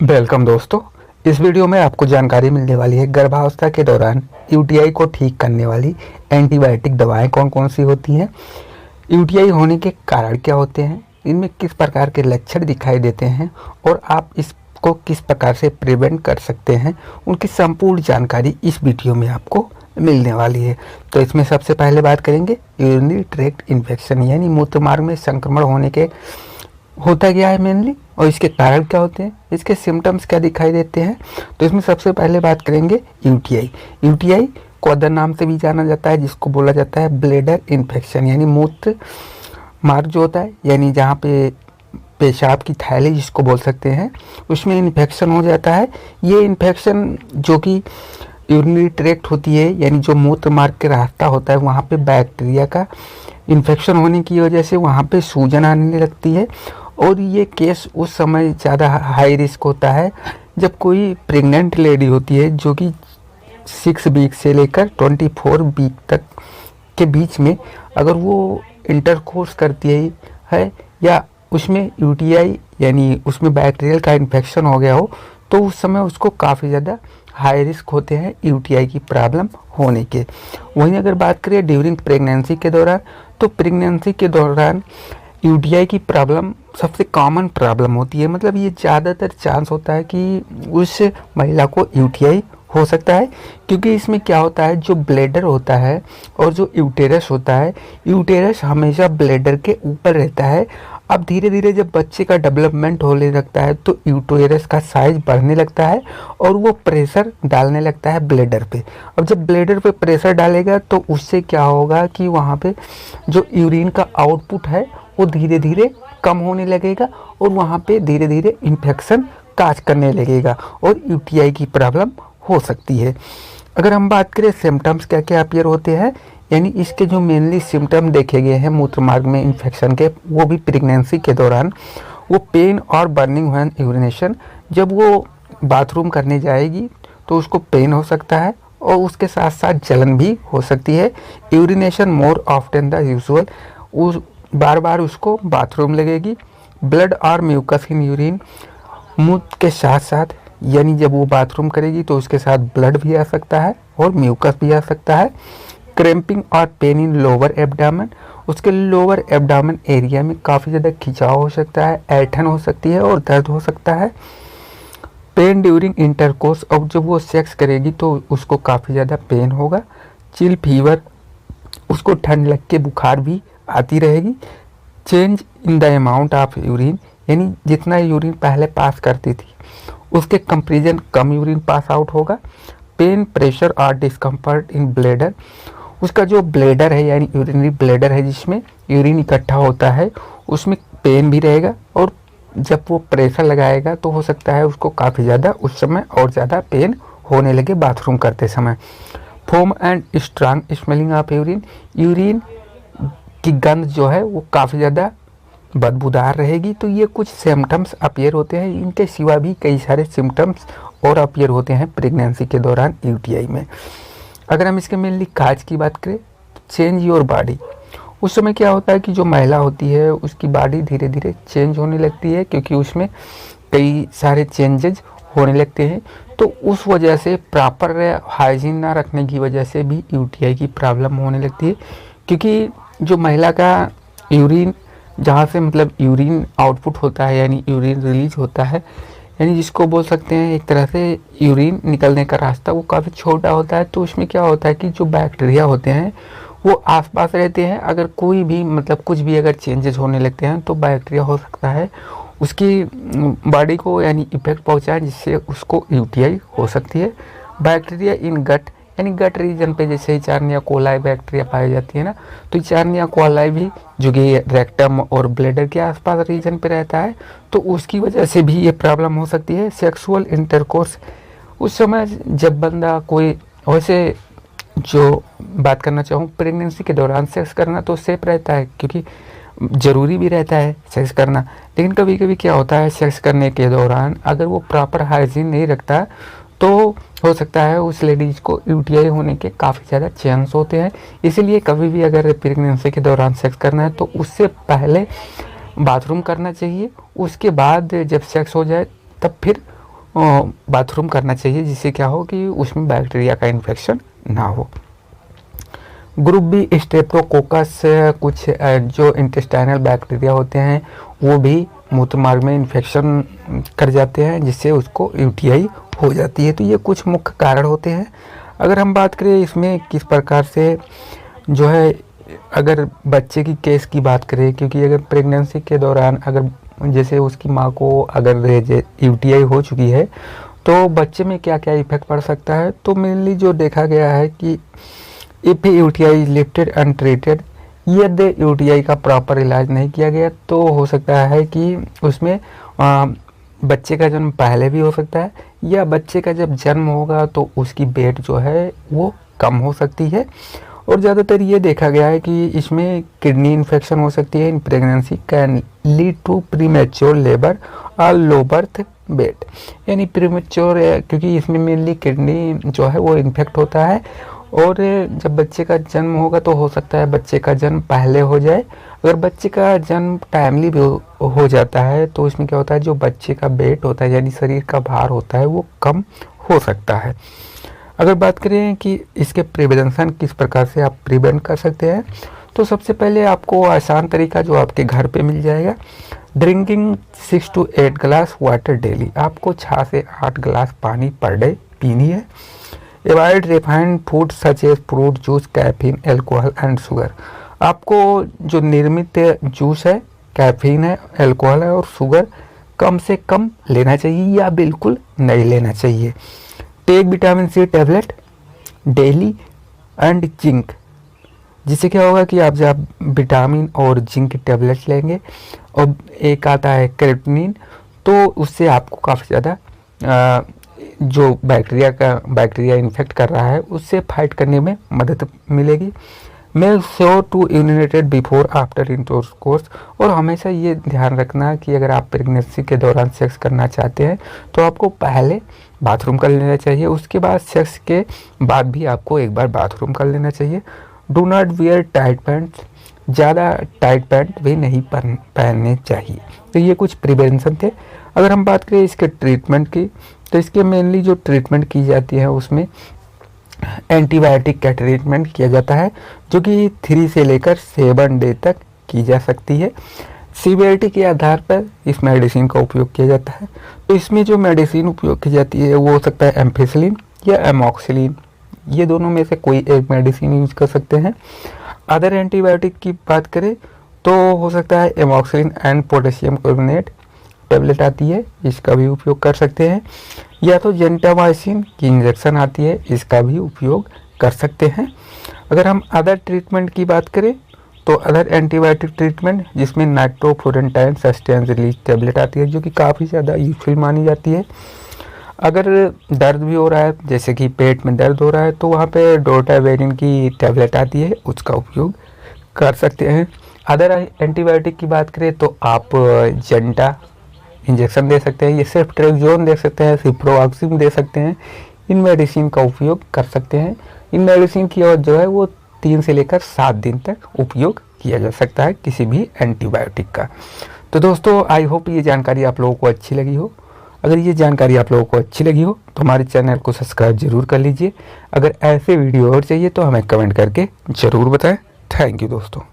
Welcome दोस्तों। इस video में आपको जानकारी मिलने वाली है गर्भावस्था के दौरान यूटीआई को ठीक करने वाली एंटीबायोटिक दवाएं कौन कौन सी होती हैं, यूटीआई होने के कारण क्या होते हैं, इनमें किस प्रकार के लक्षण दिखाई देते हैं और आप इसको किस प्रकार से प्रिवेंट कर सकते हैं, उनकी संपूर्ण जानकारी इस वीडियो में आपको मिलने वाली है। तो इसमें सबसे पहले बात करेंगे यूरिनरी ट्रैक्ट इन्फेक्शन यानी मूत्र मार्ग में संक्रमण होने के होता क्या है मेनली और इसके कारण क्या होते हैं, इसके सिम्टम्स क्या दिखाई देते हैं। तो इसमें सबसे पहले बात करेंगे यूटीआई। यूटीआई को अदर नाम से भी जाना जाता है जिसको बोला जाता है ब्लैडर इन्फेक्शन यानी मूत्र मार्ग जो होता है यानी जहाँ पे पेशाब की थैली जिसको बोल सकते हैं उसमें इन्फेक्शन हो जाता है। ये इन्फेक्शन जो कि यूरिनरी ट्रैक्ट होती है यानी जो मूत्र मार्ग के रास्ता होता है वहाँ पे बैक्टीरिया का इन्फेक्शन होने की वजह से वहाँ पे सूजन आने लगती है और ये केस उस समय ज़्यादा हाई रिस्क होता है जब कोई प्रेग्नेंट लेडी होती है जो कि 6 वीक से लेकर 24 वीक तक के बीच में अगर वो इंटरकोर्स करती है या उसमें यूटीआई यानी उसमें बैक्टीरियल का इन्फेक्शन हो गया हो तो उस समय उसको काफ़ी ज़्यादा हाई रिस्क होते हैं यूटीआई की प्रॉब्लम होने के। वहीं अगर बात करें ड्यूरिंग प्रेगनेंसी के दौरान तो प्रेगनेंसी के दौरान यूटीआई की प्रॉब्लम सबसे कॉमन प्रॉब्लम होती है, मतलब ये ज़्यादातर चांस होता है कि उस महिला को यूटीआई हो सकता है क्योंकि इसमें क्या होता है जो ब्लैडर होता है और जो यूटेरस होता है, यूटेरस हमेशा ब्लैडर के ऊपर रहता है। अब धीरे धीरे जब बच्चे का डेवलपमेंट होने लगता है तो यूटेरस का साइज बढ़ने लगता है और वो प्रेशर डालने लगता है ब्लैडर पे। अब जब ब्लैडर पे प्रेशर डालेगा तो उससे क्या होगा कि वहाँ पे जो यूरिन का आउटपुट है वो धीरे धीरे कम होने लगेगा और वहाँ पे धीरे धीरे इन्फेक्शन काज करने लगेगा और यूटीआई की प्रॉब्लम हो सकती है। अगर हम बात करें सिम्टम्स क्या क्या अपीयर होते हैं यानी इसके जो मेनली सिम्टम देखे गए हैं मूत्र मार्ग में इन्फेक्शन के वो भी प्रेगनेंसी के दौरान वो पेन और बर्निंग व्हेन यूरिनेशन, जब वो बाथरूम करने जाएगी तो उसको पेन हो सकता है और उसके साथ साथ जलन भी हो सकती है। Urination more often the usual, उस बार बार उसको बाथरूम लगेगी। ब्लड और म्यूकस इन यूरिन, मूत्र के साथ साथ यानी जब वो बाथरूम करेगी तो उसके साथ ब्लड भी आ सकता है और म्यूकस भी आ सकता है। क्रैम्पिंग और पेन इन लोअर एब्डामन, उसके लोअर एब्डामन एरिया में काफ़ी ज़्यादा खिंचाव हो सकता है, ऐंठन हो सकती है और दर्द हो सकता है। पेन ड्यूरिंग इंटरकोर्स, अब जब वो सेक्स करेगी तो उसको काफ़ी ज़्यादा पेन होगा। चिल फीवर, उसको ठंड लग के बुखार भी आती रहेगी। Change in the amount of urine, यानी जितना यूरिन पहले पास करती थी उसके कंपेरिजन कम यूरिन पास आउट होगा। पेन, प्रेशर और डिस्कम्फर्ट इन ब्लैडर, उसका जो ब्लैडर है यानी यूरिनरी ब्लैडर है जिसमें यूरिन इकट्ठा होता है उसमें पेन भी रहेगा और जब वो प्रेशर लगाएगा तो हो सकता है उसको काफ़ी ज़्यादा उस समय और ज़्यादा पेन होने लगे बाथरूम करते समय। Foam and strong smelling of urine, urine की गंध जो है वो काफ़ी ज़्यादा बदबूदार रहेगी। तो ये कुछ सिम्टम्स अपीयर होते हैं, इनके सिवा भी कई सारे सिम्टम्स और अपीयर होते हैं प्रेगनेंसी के दौरान यूटीआई में। अगर हम इसके मेनली काज की बात करें तो चेंज योर बॉडी, उस समय क्या होता है कि जो महिला होती है उसकी बॉडी धीरे धीरे चेंज होने लगती है क्योंकि उसमें कई सारे चेंजेज होने लगते हैं। तो उस वजह से प्रॉपर हाइजीन ना रखने की वजह से भी यूटीआई की प्रॉब्लम होने लगती है क्योंकि जो महिला का यूरिन जहाँ से मतलब यूरिन आउटपुट होता है यानी यूरिन रिलीज होता है यानी जिसको बोल सकते हैं एक तरह से यूरिन निकलने का रास्ता वो काफ़ी छोटा होता है। तो उसमें क्या होता है कि जो बैक्टीरिया होते हैं वो आसपास रहते हैं, अगर कोई भी मतलब कुछ भी अगर चेंजेस होने लगते हैं तो बैक्टीरिया हो सकता है उसकी बॉडी को यानी इफेक्ट पहुंचाए जिससे उसको यूटीआई हो सकती है। बैक्टीरिया इन गट, यानी गट रीजन पे जैसे चार्निया कोलाई बैक्टीरिया पाई जाती है ना, तो चार्निया कोलाई भी जो कि रेक्टम और ब्लैडर के आसपास रीजन पे रहता है तो उसकी वजह से भी ये प्रॉब्लम हो सकती है। सेक्सुअल इंटरकोर्स, उस समय जब बंदा कोई वैसे जो बात करना चाहूँ प्रेगनेंसी के दौरान सेक्स करना तो सेफ रहता है क्योंकि ज़रूरी भी रहता है सेक्स करना, लेकिन कभी कभी क्या होता है सेक्स करने के दौरान अगर वो प्रॉपर हाइजीन नहीं रखता तो हो सकता है उस लेडीज को यूटीआई होने के काफ़ी ज़्यादा चांस होते हैं। इसीलिए कभी भी अगर प्रेगनेंसी के दौरान सेक्स करना है तो उससे पहले बाथरूम करना चाहिए, उसके बाद जब सेक्स हो जाए तब फिर बाथरूम करना चाहिए, जिससे क्या हो कि उसमें बैक्टीरिया का इन्फेक्शन ना हो। ग्रुप बी स्ट्रेप्टोकोकस, कुछ जो इंटेस्टाइनल बैक्टीरिया होते हैं वो भी मूत्रमार्ग में इन्फेक्शन कर जाते हैं, जिससे उसको यूटीआई हो जाती है। तो ये कुछ मुख्य कारण होते हैं। अगर हम बात करें इसमें किस प्रकार से जो है, अगर बच्चे की केस की बात करें, क्योंकि अगर प्रेगनेंसी के दौरान अगर जैसे उसकी माँ को अगर यूटीआई हो चुकी है तो बच्चे में क्या क्या इफेक्ट पड़ सकता है। तो मेनली जो देखा गया है कि इफ यूटीआई लिफ्टेड अनट्रीटेड, यदि यूटीआई का प्रॉपर इलाज नहीं किया गया तो हो सकता है कि उसमें बच्चे का जन्म पहले भी हो सकता है, या बच्चे का जब जन्म होगा तो उसकी वेट जो है वो कम हो सकती है। और ज़्यादातर ये देखा गया है कि इसमें किडनी इन्फेक्शन हो सकती है। In pregnancy can lead to premature labour और लो बर्थ वेट, यानी प्रीमेच्योर, क्योंकि इसमें मेनली किडनी जो है वो इन्फेक्ट होता है। और जब बच्चे का जन्म होगा तो हो सकता है बच्चे का जन्म पहले हो जाए। अगर बच्चे का जन्म टाइमली भी हो जाता है तो इसमें क्या होता है, जो बच्चे का वेट होता है यानी शरीर का भार होता है वो कम हो सकता है। अगर बात करें कि इसके प्रिवेंशन किस प्रकार से आप प्रिवेंट कर सकते हैं, तो सबसे पहले आपको आसान तरीका जो आपके घर पे मिल जाएगा, drinking 6 to 8 glass water daily. आपको 6 से 8 गिलास पानी पर डे पीनी है। Avoid refined food such as fruit juice, caffeine, alcohol and sugar. आपको जो निर्मित जूस है, कैफीन है, एल्कोहल है और शुगर कम से कम लेना चाहिए या बिल्कुल नहीं लेना चाहिए। Take vitamin C tablet daily and zinc, जिससे क्या होगा कि आप जब विटामिन और जिंक टैबलेट लेंगे और एक आता है क्रेटिनिन, तो उससे आपको काफ़ी ज़्यादा जो बैक्टीरिया इन्फेक्ट कर रहा है उससे फाइट करने में मदद मिलेगी। Make sure to urinated before after intercourse, और हमेशा ये ध्यान रखना कि अगर आप प्रेगनेंसी के दौरान सेक्स करना चाहते हैं तो आपको पहले बाथरूम कर लेना चाहिए, उसके बाद सेक्स के बाद भी आपको एक बार बाथरूम कर लेना चाहिए। Do not wear tight pants, ज़्यादा टाइट पैंट भी नहीं पहनने चाहिए। तो ये कुछ प्रिवेंशन थे। अगर हम बात करें इसके ट्रीटमेंट की, तो इसके मेनली जो ट्रीटमेंट की जाती है उसमें एंटीबायोटिक का ट्रीटमेंट किया जाता है, जो कि 3 से लेकर 7 डे तक की जा सकती है। सीवियरिटी के आधार पर इस मेडिसिन का उपयोग किया जाता है। तो इसमें जो मेडिसिन उपयोग की जाती है वो हो सकता है एम्फिसिलिन या एमॉक्सिलिन, ये दोनों में से कोई एक मेडिसिन यूज कर सकते हैं। अदर एंटीबायोटिक की बात करें तो हो सकता है एमॉक्सिलिन एंड पोटेशियम कार्बोनेट टैबलेट आती है, इसका भी उपयोग कर सकते हैं, या तो जेंटामाइसिन की इंजेक्शन आती है, इसका भी उपयोग कर सकते हैं। अगर हम अदर ट्रीटमेंट की बात करें तो अदर एंटीबायोटिक ट्रीटमेंट जिसमें नाइट्रोफ्लोरेंटाइन सस्टेंस रिलीज टैबलेट आती है, जो कि काफ़ी ज़्यादा यूजफुल मानी जाती है। अगर दर्द भी हो रहा है, जैसे कि पेट में दर्द हो रहा है, तो वहाँ पे डोटावेरिन की टैबलेट आती है, उसका उपयोग कर सकते हैं। अदर एंटीबायोटिक की बात करें तो आप जेंटा इंजेक्शन दे सकते हैं, ये सिर्फ ट्रेक्जोन दे सकते हैं, सिप्रोऑक्सिन दे सकते हैं, इन मेडिसिन का उपयोग कर सकते हैं। इन मेडिसिन की और जो है वो 3 से लेकर 7 दिन तक उपयोग किया जा सकता है किसी भी एंटीबायोटिक का। तो दोस्तों, आई होप ये जानकारी आप लोगों को अच्छी लगी हो। अगर ये जानकारी आप लोगों को अच्छी लगी हो तो हमारे चैनल को सब्सक्राइब जरूर कर लीजिए। अगर ऐसे वीडियो और चाहिए तो हमें कमेंट करके ज़रूर बताएं। थैंक यू दोस्तों।